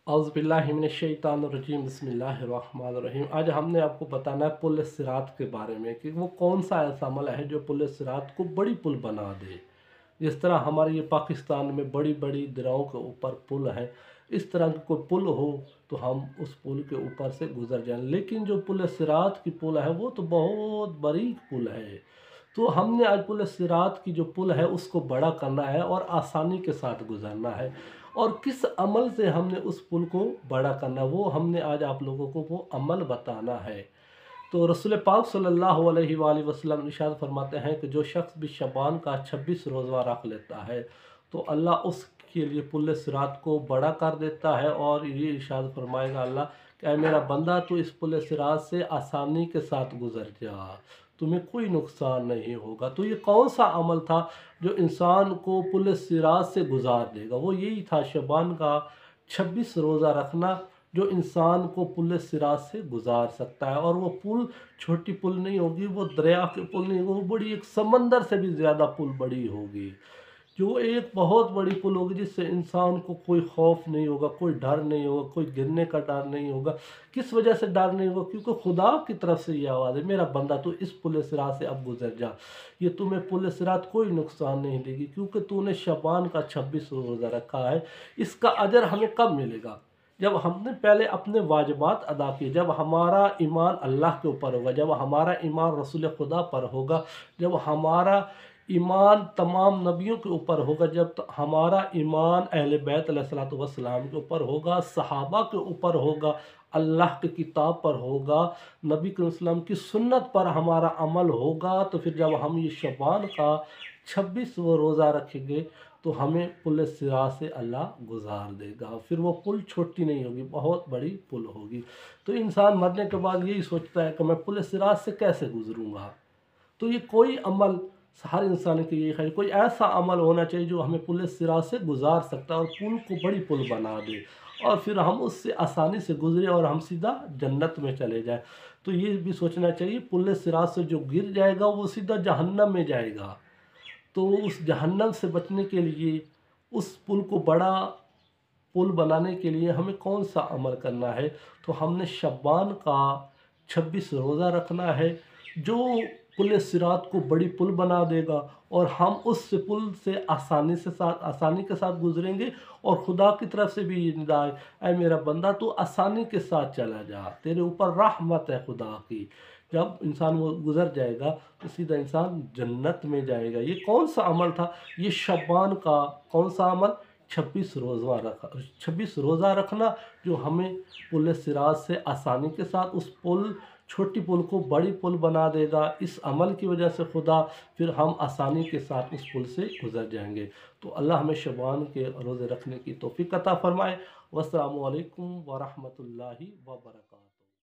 औज़ुबिल्लाहिमिनश्शैतानिर्रजीम बिस्मिल्लाहिर्रहमानिर्रहीम। आज हमने आपको बताना है पुल सिरात के बारे में कि वो कौन सा ऐसा अमल है जो पुल सिरात को बड़ी पुल बना दे। जिस तरह हमारे ये पाकिस्तान में बड़ी बड़ी दरियाओं के ऊपर पुल हैं, इस तरह का कोई पुल हो तो हम उस पुल के ऊपर से गुजर जाएं। लेकिन जो पुल सिरात की पुल है वो तो बहुत बारीक पुल है। तो हमने आज पुल सिरात की जो पुल है उसको बड़ा करना है और आसानी के साथ गुजरना है। और किस अमल से हमने उस पुल को बड़ा करना है वो हमने आज आप लोगों को वो अमल बताना है। तो रसूल पाक सल्लल्लाहु अलैहि वसल्लम इरशाद फरमाते हैं कि जो शख्स भी शबान का 26 रोज़ा रख लेता है तो अल्लाह उसके लिए पुल सिरात को बड़ा कर देता है और ये इरशाद फरमाएगा अल्लाह कि ऐ मेरा बंदा तो इस पुल सिरात से आसानी के साथ गुजर जा, तुम्हें कोई नुकसान नहीं होगा। तो ये कौन सा अमल था जो इंसान को पुल सिरात से गुजार देगा? वो यही था शबान का 26 रोज़ा रखना, जो इंसान को पुल सिरात से गुजार सकता है। और वो पुल छोटी पुल नहीं होगी, वो दरिया की पुल नहीं होगी, वो बड़ी एक समंदर से भी ज़्यादा पुल बड़ी होगी, जो एक बहुत बड़ी पुल होगी जिससे इंसान को कोई खौफ नहीं होगा, कोई डर नहीं होगा, कोई गिरने का डर नहीं होगा। किस वजह से डर नहीं होगा? क्योंकि खुदा की तरफ से ये आवाज़ है, मेरा बंदा तो इस पुल सिरात से अब गुजर जा, ये तुम्हें पुल सिरात कोई नुकसान नहीं देगी क्योंकि तूने शबान का 26 रोज़ा रखा है। इसका अजर हमें कब मिलेगा? जब हमने पहले अपने वाजिबात अदा किए, जब हमारा ईमान अल्लाह के ऊपर होगा, जब हमारा ईमान रसूल खुदा पर होगा, जब हमारा ईमान तमाम नबियों के ऊपर होगा, जब हमारा ईमान अहले बैत अलैहिस्सलातु वस्सलाम के ऊपर होगा, सहाबा के ऊपर होगा, अल्लाह की किताब पर होगा, नबी करीम सल्लल्लाहु अलैहि वसल्लम की सुन्नत पर हमारा अमल होगा, तो फिर जब हम ये शबान का 26वां रोज़ा रखेंगे तो हमें पुल सिरात से अल्लाह गुजार देगा। फिर वो पुल छोटी नहीं होगी, बहुत बड़ी पुल होगी। तो इंसान मरने के बाद यही सोचता है कि मैं पुल सिरात से कैसे गुजरूँगा। तो ये कोई अमल हर इंसान के लिए है, कोई ऐसा अमल होना चाहिए जो हमें पुल सिरात से गुजार सकता है और पुल को बड़ी पुल बना दे और फिर हम उससे आसानी से गुजरे और हम सीधा जन्नत में चले जाए। तो ये भी सोचना चाहिए पुल सिरात से जो गिर जाएगा वो सीधा जहन्नम में जाएगा। तो उस जहन्नम से बचने के लिए, उस पुल को बड़ा पुल बनाने के लिए हमें कौन सा अमल करना है? तो हमने शबान का 26 रोज़ा रखना है, जो पुल सिरात को बड़ी पुल बना देगा और हम उस पुल से आसानी के साथ गुजरेंगे। और खुदा की तरफ से भी ये निदा है, ऐ मेरा बंदा तो आसानी के साथ चला जा, तेरे ऊपर रहमत है खुदा की। जब इंसान वो गुजर जाएगा तो सीधा इंसान जन्नत में जाएगा। ये कौन सा अमल था? ये शबान का कौन सा अमल? 26 रोज़ा रखना, जो हमें पुल सिरात से आसानी के साथ उस पुल छोटी पुल को बड़ी पुल बना देगा। इस अमल की वजह से खुदा फिर हम आसानी के साथ उस पुल से गुजर जाएंगे। तो अल्लाह हमें शबान के रोज़े रखने की तौफीक अता फरमाए। वस्सलामु अलैकुम व रहमतुल्लाहि व बरकातहू।